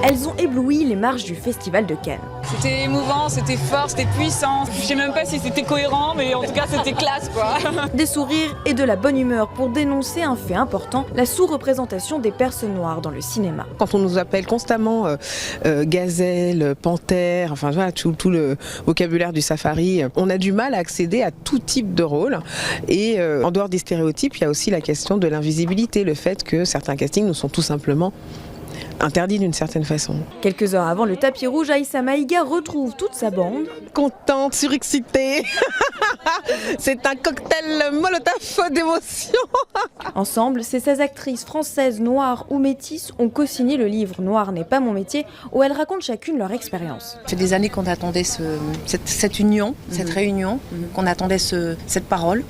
elles ont ébloui les marches du Festival de Cannes. C'était émouvant, c'était fort, c'était puissant. Je sais même pas si c'était cohérent, mais en tout cas c'était classe quoi. Des sourires et de la bonne humeur pour dénoncer un fait important, la sous-représentation des personnes noires dans le cinéma. Quand on nous appelle constamment gazelle, panthère, enfin voilà, tout le vocabulaire du safari, on a du mal à accéder à tout type de rôle. Et en dehors des stéréotypes, il y a aussi la question de l'invisibilité, le fait que certains castings nous sont tout simplement interdit d'une certaine façon. Quelques heures avant le tapis rouge, Aïssa Maïga retrouve toute sa bande. Contente, surexcitée. C'est un cocktail molotov d'émotions. Ensemble, ces 16 actrices françaises, noires ou métisses ont co-signé le livre « Noir n'est pas mon métier » où elles racontent chacune leur expérience. Ça fait des années qu'on attendait cette union, cette réunion, qu'on attendait cette parole.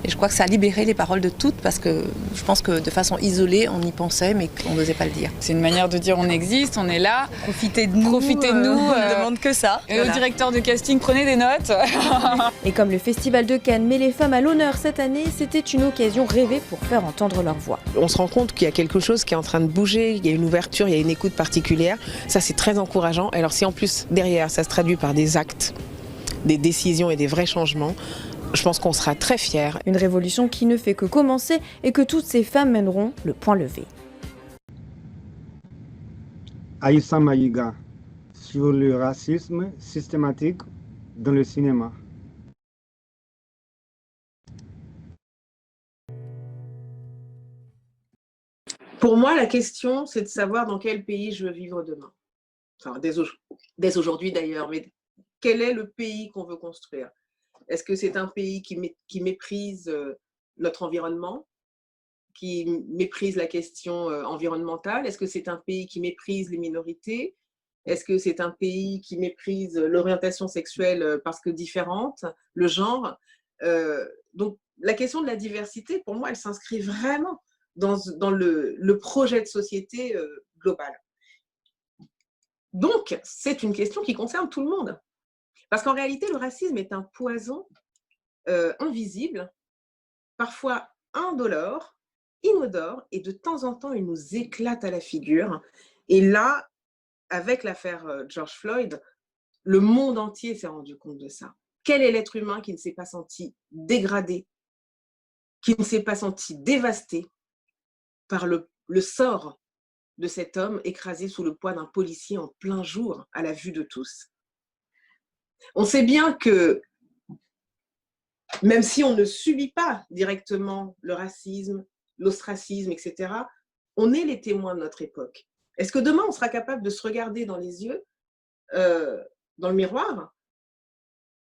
Et je crois que ça a libéré les paroles de toutes parce que je pense que de façon isolée, on y pensait mais qu'on n'osait pas le dire. C'est une manière de dire on existe, on est là. Profitez de nous. On ne demande que ça. Et au directeur de casting, prenez des notes. Et comme le Festival de Cannes met les femmes à l'honneur cette année, c'était une occasion rêvée pour faire entendre leur voix. On se rend compte qu'il y a quelque chose qui est en train de bouger, il y a une ouverture, il y a une écoute particulière. Ça, c'est très encourageant. Alors si en plus, derrière, ça se traduit par des actes, des décisions et des vrais changements, je pense qu'on sera très fiers. Une révolution qui ne fait que commencer et que toutes ces femmes mèneront le point levé. Aïssa Maïga sur le racisme systématique dans le cinéma. Pour moi, la question, c'est de savoir dans quel pays je veux vivre demain. Enfin, dès aujourd'hui d'ailleurs, mais quel est le pays qu'on veut construire? Est-ce que c'est un pays qui méprise notre environnement, qui méprise la question environnementale? Est-ce que c'est un pays qui méprise les minorités? Est-ce que c'est un pays qui méprise l'orientation sexuelle parce que différente, le genre? Donc, la question de la diversité, pour moi, elle s'inscrit vraiment dans le projet de société global. Donc, c'est une question qui concerne tout le monde. Parce qu'en réalité, le racisme est un poison invisible, parfois indolore, inodore, et de temps en temps, il nous éclate à la figure. Et là, avec l'affaire George Floyd, le monde entier s'est rendu compte de ça. Quel est l'être humain qui ne s'est pas senti dégradé, qui ne s'est pas senti dévasté par le sort de cet homme écrasé sous le poids d'un policier en plein jour, à la vue de tous? On sait bien que même si on ne subit pas directement le racisme, l'ostracisme, etc., on est les témoins de notre époque. Est-ce que demain, on sera capable de se regarder dans les yeux, dans le miroir,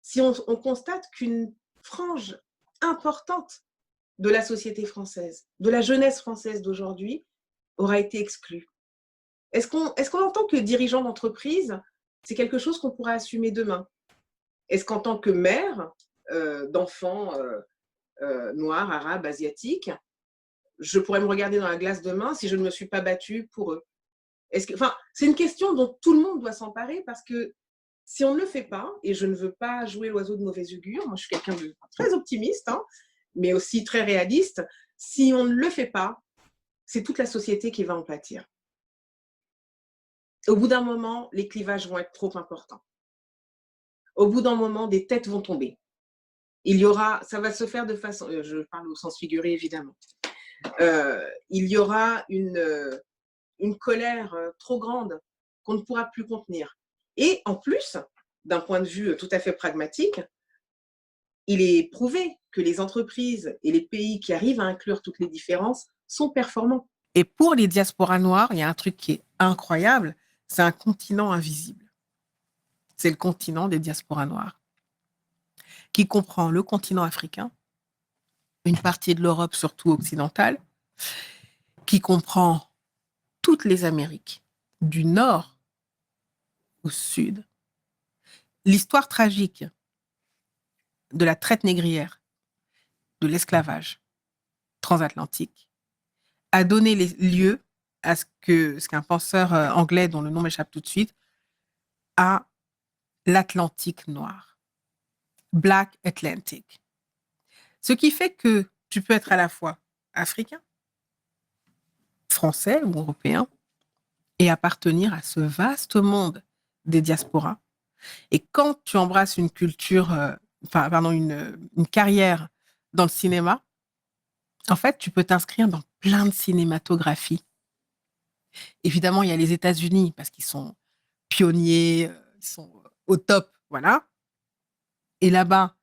si on constate qu'une frange importante de la société française, de la jeunesse française d'aujourd'hui, aura été exclue? Est-ce qu'en tant que dirigeant d'entreprise, c'est quelque chose qu'on pourra assumer demain? Est-ce qu'en tant que mère d'enfants noirs, arabes, asiatiques, je pourrais me regarder dans la glace demain si je ne me suis pas battue pour eux? C'est une question dont tout le monde doit s'emparer parce que si on ne le fait pas, et je ne veux pas jouer l'oiseau de mauvais augure, moi je suis quelqu'un de très optimiste, hein, mais aussi très réaliste, si on ne le fait pas, c'est toute la société qui va en pâtir. Au bout d'un moment, les clivages vont être trop importants. Au bout d'un moment, des têtes vont tomber. Ça va se faire de façon, je parle au sens figuré évidemment, il y aura une colère trop grande qu'on ne pourra plus contenir. Et en plus, d'un point de vue tout à fait pragmatique, il est prouvé que les entreprises et les pays qui arrivent à inclure toutes les différences sont performants. Et pour les diasporas noires, il y a un truc qui est incroyable, c'est un continent invisible. C'est le continent des diasporas noires, qui comprend le continent africain, une partie de l'Europe, surtout occidentale, qui comprend toutes les Amériques, du nord au sud. L'histoire tragique de la traite négrière, de l'esclavage transatlantique, a donné lieu à ce qu'un penseur anglais, dont le nom m'échappe tout de suite, a l'Atlantique noir. Black Atlantic. Ce qui fait que tu peux être à la fois africain, français ou européen, et appartenir à ce vaste monde des diasporas. Et quand tu embrasses une culture, une carrière dans le cinéma, en fait, tu peux t'inscrire dans plein de cinématographies. Évidemment, il y a les États-Unis parce qu'ils sont pionniers, ils sont au top, voilà. Et là-bas,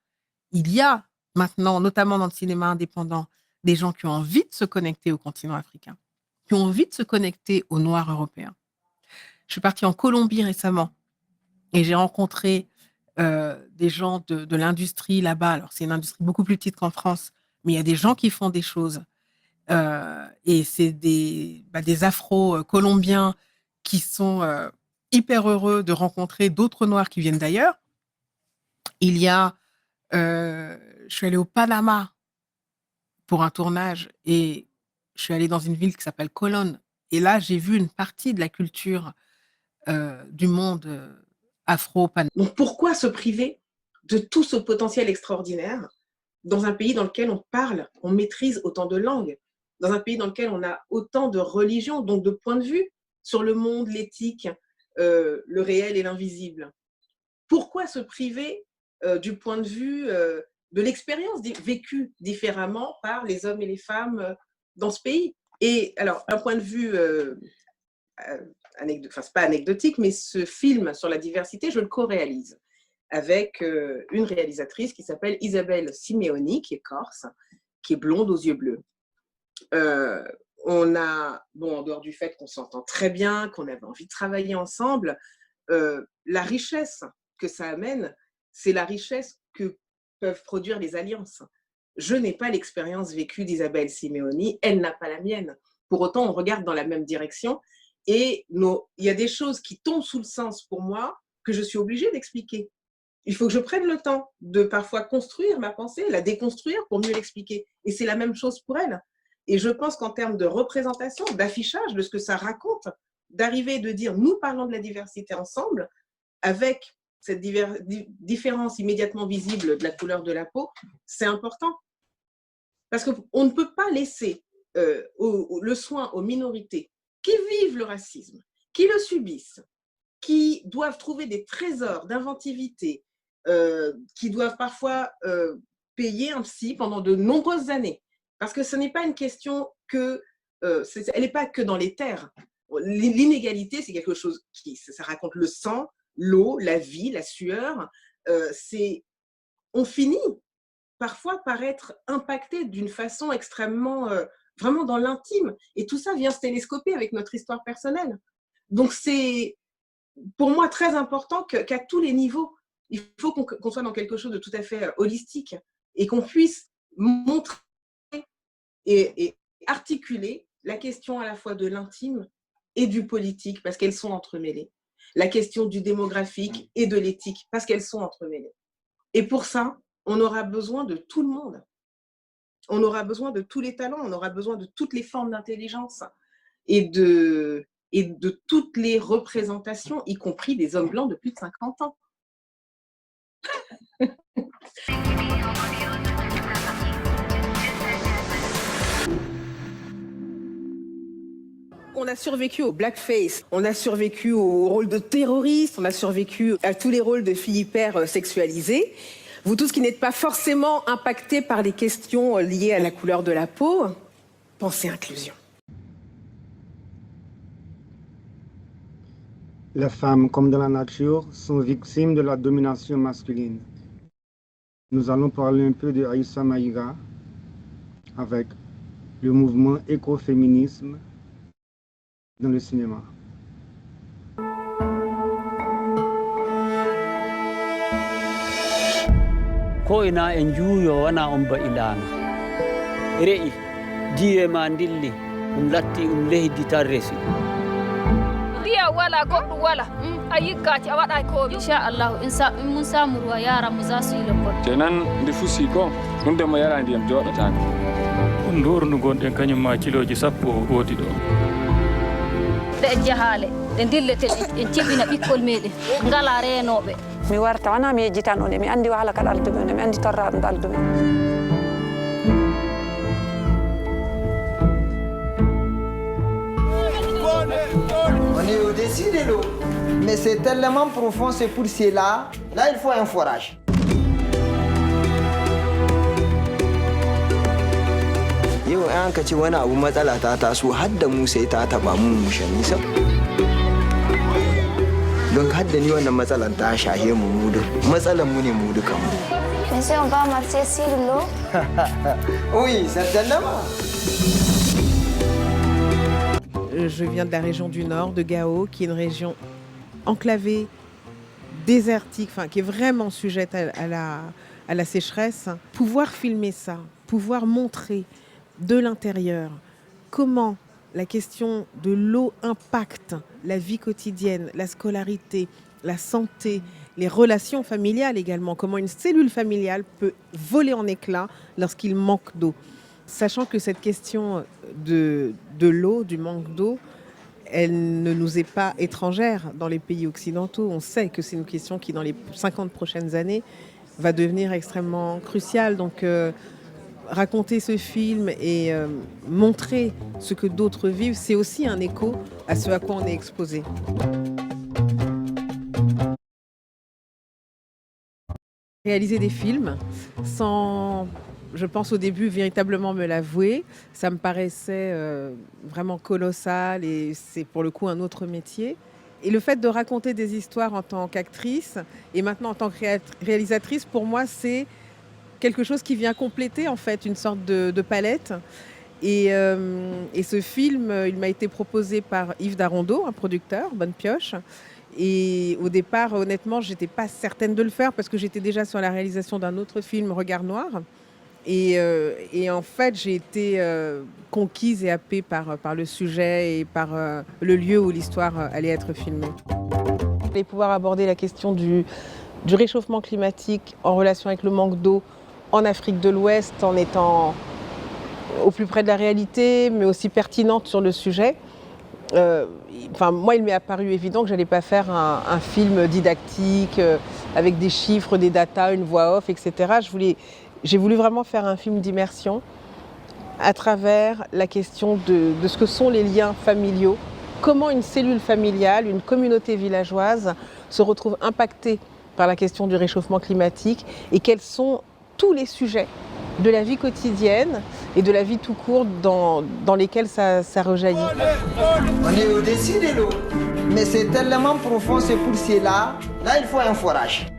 il y a maintenant, notamment dans le cinéma indépendant, des gens qui ont envie de se connecter au continent africain, qui ont envie de se connecter aux Noirs européens. Je suis partie en Colombie récemment et j'ai rencontré des gens de l'industrie là-bas. Alors, c'est une industrie beaucoup plus petite qu'en France, mais il y a des gens qui font des choses. Et c'est des Afro-Colombiens qui sont hyper heureux de rencontrer d'autres Noirs qui viennent d'ailleurs. Il y a... je suis allée au Panama pour un tournage et je suis allée dans une ville qui s'appelle Colón. Et là, j'ai vu une partie de la culture du monde afro-panamien. Donc pourquoi se priver de tout ce potentiel extraordinaire dans un pays dans lequel on parle, on maîtrise autant de langues, dans un pays dans lequel on a autant de religions, donc de points de vue sur le monde, l'éthique, le réel et l'invisible? Pourquoi se priver du point de vue de l'expérience vécue différemment par les hommes et les femmes dans ce pays? Et alors, un point de vue, c'est pas anecdotique, mais ce film sur la diversité, je le co-réalise avec une réalisatrice qui s'appelle Isabelle Simeoni, qui est corse, qui est blonde aux yeux bleus. On a, en dehors du fait qu'on s'entend très bien, qu'on avait envie de travailler ensemble, la richesse que ça amène, c'est la richesse que peuvent produire les alliances. Je n'ai pas l'expérience vécue d'Isabelle Simeoni, elle n'a pas la mienne. Pour autant, on regarde dans la même direction et il y a des choses qui tombent sous le sens pour moi que je suis obligée d'expliquer. Il faut que je prenne le temps de parfois construire ma pensée, la déconstruire pour mieux l'expliquer. Et c'est la même chose pour elle. Et je pense qu'en termes de représentation, d'affichage, de ce que ça raconte, d'arriver de dire nous parlons de la diversité ensemble, avec cette différence immédiatement visible de la couleur de la peau, c'est important. Parce qu'on ne peut pas laisser le soin aux minorités qui vivent le racisme, qui le subissent, qui doivent trouver des trésors d'inventivité, qui doivent parfois payer un psy pendant de nombreuses années. Parce que ce n'est pas une question elle n'est pas que dans les terres. L'inégalité, c'est quelque chose ça raconte le sang, l'eau, la vie, la sueur. On finit parfois par être impacté d'une façon extrêmement, vraiment dans l'intime. Et tout ça vient se télescoper avec notre histoire personnelle. Donc c'est, pour moi, très important qu'à tous les niveaux, il faut qu'on soit dans quelque chose de tout à fait holistique et qu'on puisse montrer et articuler la question à la fois de l'intime et du politique, parce qu'elles sont entremêlées. La question du démographique et de l'éthique, parce qu'elles sont entremêlées. Et pour ça, on aura besoin de tout le monde. On aura besoin de tous les talents, on aura besoin de toutes les formes d'intelligence et de toutes les représentations, y compris des hommes blancs de plus de 50 ans. On a survécu au blackface, on a survécu au rôle de terroriste, on a survécu à tous les rôles de filles hyper sexualisées. Vous tous qui n'êtes pas forcément impactés par les questions liées à la couleur de la peau, pensez inclusion. Les femmes, comme dans la nature, sont victimes de la domination masculine. Nous allons parler un peu de Aïssa Maïga avec le mouvement écoféminisme dans le cinéma. ko ina en juuyo wana on ba ilana re'i jiye ma dilli latti leydi tan resi ndiya wala goɗɗum wala a yiggati a waɗa ko inchallahu in mun samu ruwa yara mu za su yi lekkol tenan ndi fusi ko ɗum de mo yara ndiyam joɗotako ndornu gonɗen kañum ma kiloji 10 woodi ɗo ɗe jahale ɗe dilleten en cibina ɓikkol meɗen ngala renoɓe mi warta wana mi yejjitan on mi andi wahala kala alduɓe on mi andi torraɗo nde alduɓe woni au-dessus de l'eau. Mais c'est tellement profond, c'est pour cela. Là, il faut un forage. Yau an ka ce wani abu matsala ta taso har da mu sai ta taba mu shanisa. Don har da ni wannan matsalar ta shahe mu duk. Matsalar mu ne mu dukan mu. Pensez on va marcher sur l'eau? Oui, certainement. Je viens de la région du Nord, de Gao, qui est une région enclavée, désertique, enfin qui est vraiment sujette à la sécheresse. Pouvoir filmer ça, pouvoir montrer de l'intérieur comment la question de l'eau impacte la vie quotidienne, la scolarité, la santé, les relations familiales également, comment une cellule familiale peut voler en éclats lorsqu'il manque d'eau. Sachant que cette question de l'eau, du manque d'eau, elle ne nous est pas étrangère dans les pays occidentaux. On sait que c'est une question qui, dans les 50 prochaines années, va devenir extrêmement cruciale. Donc, raconter ce film et montrer ce que d'autres vivent, c'est aussi un écho à ce à quoi on est exposé. Réaliser des films sans, je pense au début, véritablement me l'avouer, ça me paraissait vraiment colossal et c'est pour le coup un autre métier. Et le fait de raconter des histoires en tant qu'actrice et maintenant en tant que réalisatrice, pour moi, c'est quelque chose qui vient compléter en fait une sorte de palette. Et ce film, il m'a été proposé par Yves Darondeau, un producteur, Bonne Pioche. Et au départ, honnêtement, je n'étais pas certaine de le faire parce que j'étais déjà sur la réalisation d'un autre film, Regard Noir. Et en fait, j'ai été conquise et happée par le sujet et par le lieu où l'histoire allait être filmée. Et pouvoir aborder la question du réchauffement climatique en relation avec le manque d'eau en Afrique de l'Ouest, en étant au plus près de la réalité, mais aussi pertinente sur le sujet. Moi, il m'est apparu évident que je n'allais pas faire un film didactique, avec des chiffres, des datas, une voix off, etc. J'ai voulu vraiment faire un film d'immersion à travers la question de ce que sont les liens familiaux, comment une cellule familiale, une communauté villageoise se retrouve impactée par la question du réchauffement climatique et quels sont tous les sujets de la vie quotidienne et de la vie tout court dans lesquels ça rejaillit. On est au-dessus de l'eau, mais c'est tellement profond, c'est pour cela. Là, il faut un forage.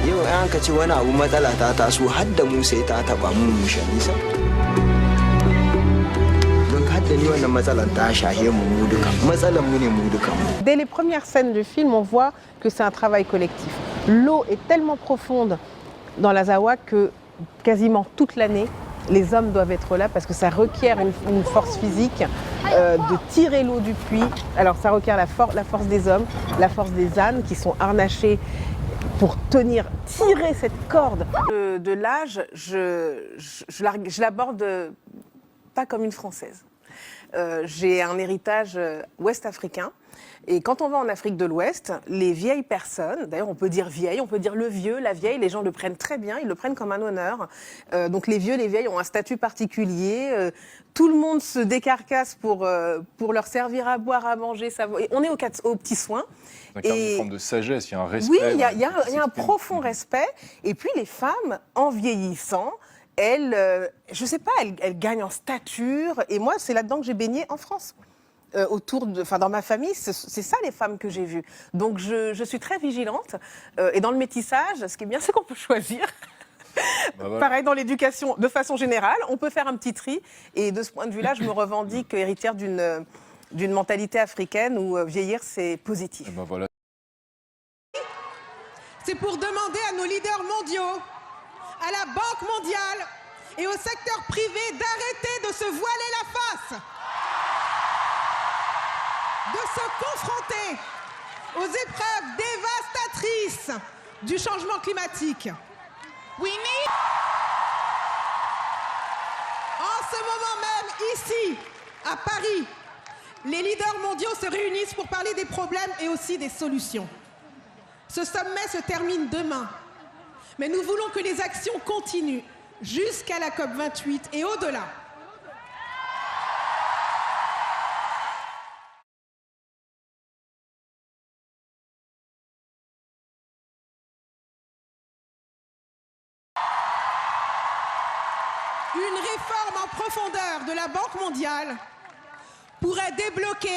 Yau an ka ce wani abu matsala ta taso har da mu sai ta taba mu shanisa. Dès les premières scènes du film, on voit que c'est un travail collectif. L'eau est tellement profonde dans l'Azawa que quasiment toute l'année, les hommes doivent être là parce que ça requiert une force physique de tirer l'eau du puits. Alors ça requiert la force des hommes, la force des ânes qui sont harnachés pour tirer cette corde. De l'âge, je l'aborde pas comme une Française. J'ai un héritage ouest-africain. Et quand on va en Afrique de l'Ouest, les vieilles personnes, d'ailleurs on peut dire vieille, on peut dire le vieux, la vieille, les gens le prennent très bien, ils le prennent comme un honneur. Donc les vieux, les vieilles ont un statut particulier. Tout le monde se décarcasse pour leur servir à boire, à manger. Et on est aux petits soins. Donc il y a une forme de sagesse, il y a un respect. Oui, il y a un profond respect. Et puis les femmes, en vieillissant, elles, je sais pas, elles gagnent en stature. Et moi, c'est là-dedans que j'ai baigné en France. Dans ma famille, c'est ça les femmes que j'ai vues. Donc je suis très vigilante. Et dans le métissage, ce qui est bien, c'est qu'on peut choisir. Bah voilà. Pareil dans l'éducation, de façon générale, on peut faire un petit tri. Et de ce point de vue-là, je me revendique héritière d'une mentalité africaine où vieillir, c'est positif. Bah voilà. C'est pour demander à nos leaders mondiaux, à la Banque mondiale et au secteur privé d'arrêter de se voiler la face, de se confronter aux épreuves dévastatrices du changement climatique. En ce moment même, ici, à Paris, les leaders mondiaux se réunissent pour parler des problèmes et aussi des solutions. Ce sommet se termine demain, mais nous voulons que les actions continuent jusqu'à la COP28 et au-delà. Une réforme en profondeur de la Banque mondiale pourrait débloquer